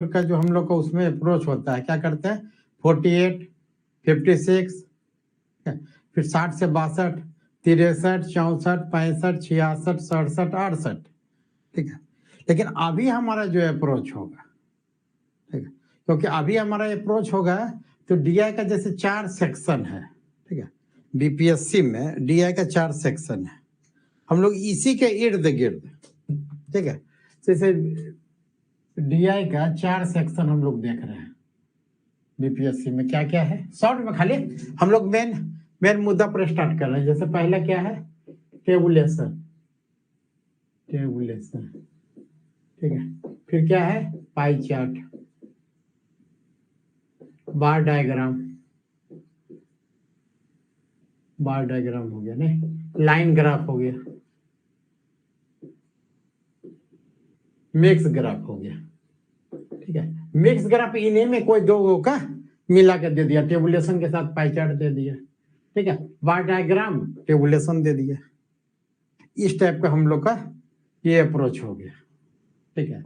का जो हम लोग का उसमें अप्रोच होता है, क्या करते हैं 48, 56, फिर 60 से 62, 63, 64, 65, 66, 67, 68, ठीक है। लेकिन अभी हमारा जो अप्रोच होगा, ठीक है, क्योंकि अभी हमारा अप्रोच होगा तो डीआई का जैसे 4 सेक्शन है, ठीक है। बीपीएससी में डीआई का 4 सेक्शन है, हम लोग इसी के इर्द गिर्द, ठीक है, जैसे डीआई का 4 सेक्शन हम लोग देख रहे हैं। बीपीएससी में क्या क्या है शॉर्ट में, खाली हम लोग मेन मुद्दा पर स्टार्ट कर रहे हैं। जैसे पहला क्या है, टेबुलेशन, ठीक है। फिर क्या है, पाई चार्ट, बार डायग्राम हो गया, नहीं लाइन ग्राफ हो गया, मिक्स ग्राफ हो गया, ठीक है। मिक्स ग्राफ इन्हीं में कोई दो का मिला के दे दिया, टेबुलेशन के साथ पाई चार्ट दे दिया, ठीक है। बार डायग्राम टेबुलेशन दे दिया। इस टाइप का हम लोग का ये अप्रोच हो गया, ठीक है।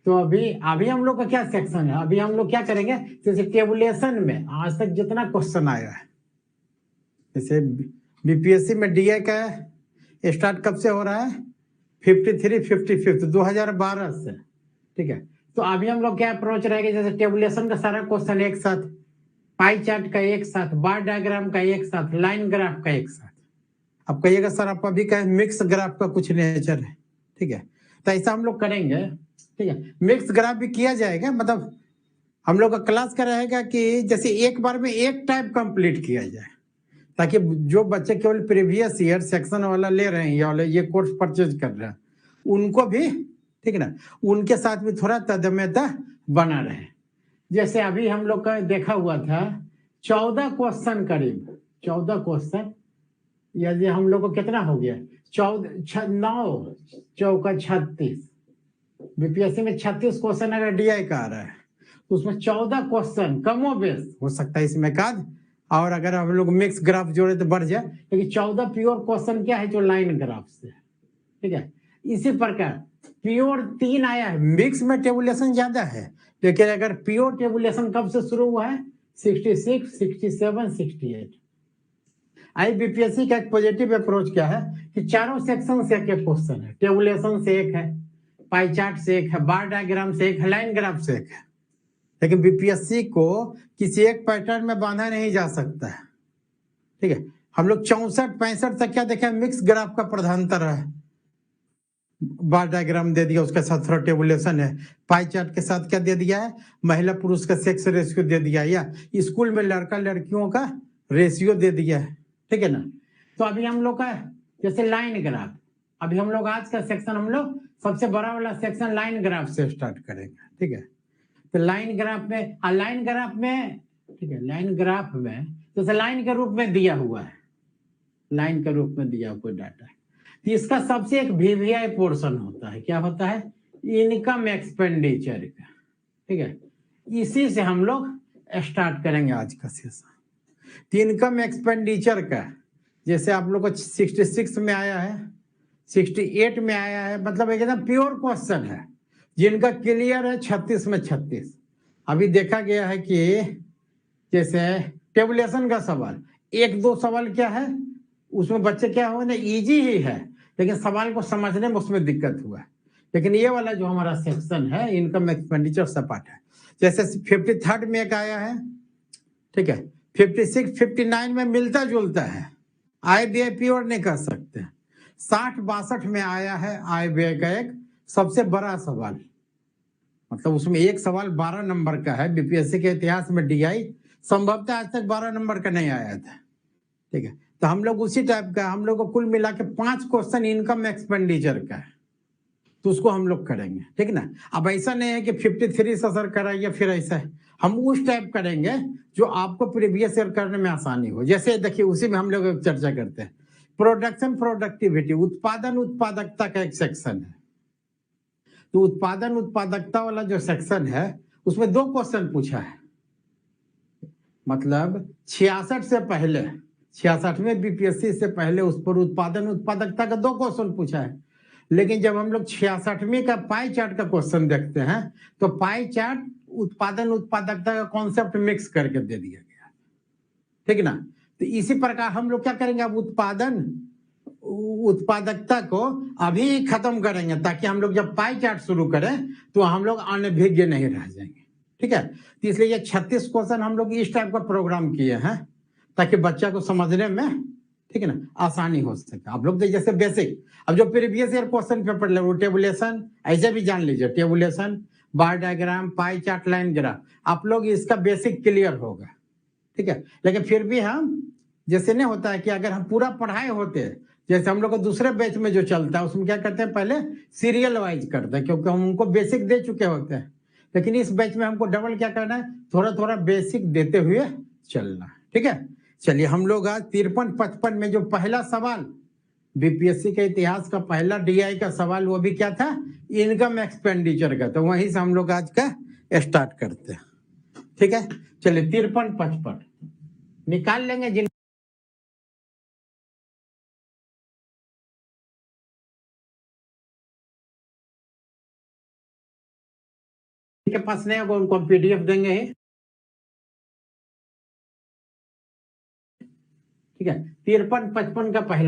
तो अभी हम लोग का क्या सेक्शन है, अभी हम लोग क्या करेंगे, जैसे टेबुलेशन में आज तक जितना क्वेश्चन आया है, जैसे बीपीएससी में डीए का स्टार्ट कब से हो रहा है, 53, 55 2012 से, ठीक है। तो अभी हम लोग क्या अप्रोच रहेगा, जैसे टेबुलेशन का सारा क्वेश्चन एक साथ, पाई चार्ट का एक साथ, बार डायग्राम का एक साथ, लाइन ग्राफ का एक साथ। अब कहिएगा सर आप अभी कहे मिक्स ग्राफ का कुछ नेचर है, ठीक है, तो ऐसा हम लोग करेंगे, ठीक है। मिक्स ग्राफ भी किया जाएगा, मतलब हम लोग का क्लास का रहेगा कि जैसे एक बार में एक टाइप कंप्लीट किया जाए, ताकि जो बच्चे केवल प्रीवियस ईयर सेक्शन वाला ले रहे हैं या ये कोर्स परचेज कर रहे हैं उनको भी, ठीक है ना, उनके साथ भी थोड़ा तदम्यता बना रहे। जैसे अभी हम लोग का देखा हुआ था 14 क्वेश्चन, करीब 14 क्वेश्चन, यदि हम लोग को कितना हो गया, 9 चौका 36, बीपीएससी में 36 क्वेश्चन अगर डीआई का आ रहा है तो उसमें 14 क्वेश्चन कमो बेस हो सकता है इसमें काद, और अगर हम लोग मिक्स ग्राफ जोड़े तो बढ़ जाए, लेकिन 14 प्योर क्वेश्चन क्या है जो लाइन ग्राफ से, ठीक है। इसी प्रकार प्योर 3 आया है, मिक्स में टेबुलेशन ज्यादा है, लेकिन अगर प्योर टेबुलेशन कब से शुरू हुआ है, 66, 67, 68। आईबीपीएससी का एक पॉजिटिव अप्रोच क्या है कि चारों सेक्शन से एक क्वेश्चन है, टेबुलेशन से एक है, पाई चार्ट से एक है, बार डायग्राम से एक है, लाइन ग्राफ से एक है। लेकिन बीपीएससी को किसी एक पैटर्न में बांधा नहीं जा सकता है, ठीक है। हम लोग 64, 65 तक क्या देखे, मिक्स ग्राफ का प्रधानता है, बार डायग्राम दे दिया, उसके साथ थोड़ा टेबुलेशन है, पाई चार्ट के साथ क्या दे दिया है, महिला पुरुष का सेक्स रेशियो दे दिया है, या स्कूल में लड़का लड़कियों का रेशियो दे दिया है, ठीक है ना। तो अभी हम लोग का जैसे लाइन ग्राफ, अभी हम लोग आज का सेक्शन हम लोग सबसे बड़ा वाला सेक्शन लाइन ग्राफ से स्टार्ट करेंगे, ठीक है। तो लाइन ग्राफ में, ठीक है, लाइन ग्राफ में जैसे लाइन के रूप में दिया हुआ है, लाइन के रूप में दिया हुआ डाटा, तो इसका सबसे एक वीवीआई पोर्शन होता है, क्या होता है, इनकम एक्सपेंडिचर का, ठीक है। इसी से हम लोग स्टार्ट करेंगे आज का सेशन। तो इनकम एक्सपेंडिचर का जैसे आप लोग को 66 में आया है, 68 में आया है, मतलब एकदम प्योर क्वेश्चन है, जिनका क्लियर है 36 में 36। अभी देखा गया है कि जैसे टेबुलेशन का सवाल, 1-2 सवाल क्या है उसमें बच्चे क्या हुए ना, इजी ही है, लेकिन सवाल को समझने में उसमें दिक्कत हुआ है। लेकिन ये वाला जो हमारा सेक्शन है इनकम एक्सपेंडिचर सपाट है, जैसे 53 में एक आया है, ठीक है, 56, 59 में मिलता जुलता है, आय व्यय प्योर नहीं कर सकते। 60, 62 में आया है आय व्यय का एक सबसे बड़ा सवाल, मतलब उसमें एक सवाल 12 नंबर का है, बीपीएससी के इतिहास में डीआई संभवतः आज तक 12 नंबर का नहीं आया था, ठीक है। तो हम लोग उसी टाइप का, हम लोग को कुल मिला के 5 क्वेश्चन इनकम एक्सपेंडिचर का है, तो उसको हम लोग करेंगे, ठीक ना। अब ऐसा नहीं है कि 53 से सर कराइए फिर ऐसा है, हम उस टाइप करेंगे जो आपको प्रीवियस ईयर करने में आसानी हो। जैसे देखिए उसी में हम लोग चर्चा करते हैं, प्रोडक्शन प्रोडक्टिविटी, उत्पादन उत्पादकता का एक सेक्शन है। तो उत्पादन उत्पादकता वाला जो सेक्शन है उसमें 2 क्वेश्चन पूछा है, मतलब 66 से पहले, 66वें बीपीएससी से पहले उस पर उत्पादन उत्पादकता का 2 क्वेश्चन पूछा है। लेकिन जब हम लोग 66वीं का पाई चार्ट का क्वेश्चन देखते हैं तो पाई चार्ट उत्पादन उत्पादकता का कॉन्सेप्ट मिक्स करके दे दिया गया, ठीक ना। तो इसी प्रकार हम लोग क्या करेंगे, अब उत्पादन उत्पादकता को अभी खत्म करेंगे ताकि हम लोग जब पाई चार्ट शुरू करें तो हम लोग अनभिज्ञ नहीं रह जाएंगे, ठीक है। तो इसलिए ये 36 क्वेश्चन हम लोग इस टाइप का प्रोग्राम किए हैं ताकि बच्चा को समझने में, ठीक है ना, आसानी हो सके। आप लोग जैसे बेसिक, अब जो प्रीवियस ईयर क्वेश्चन पेपर ले वो टेबुलेशन ऐसे भी जान लीजिए, tabulation, bar diagram, pie chart, line graph, आप लोग इसका बेसिक क्लियर होगा, ठीक है। लेकिन फिर भी हम जैसे नहीं होता है कि अगर हम पूरा पढ़ाए होते, जैसे हम लोग को दूसरे बैच में जो चलता है उसमें क्या करते हैं, पहले सीरियल वाइज करते हैं क्योंकि हम उनको बेसिक दे चुके होते हैं। लेकिन इस बैच में हमको डबल क्या करना है, थोड़ा थोड़ा बेसिक देते हुए चलना, ठीक है। चलिए हम लोग आज 53-55 में जो पहला सवाल बीपीएससी के इतिहास का पहला डीआई का सवाल, वो भी क्या था, इनकम एक्सपेंडिचर का, तो वहीं से हम लोग आज का स्टार्ट करते हैं, ठीक है। चलिए 53-55 निकाल लेंगे जिन के पास नहीं होगा उनको हम पीडीएफ देंगे ही, ठीक है। 53-55 का पहला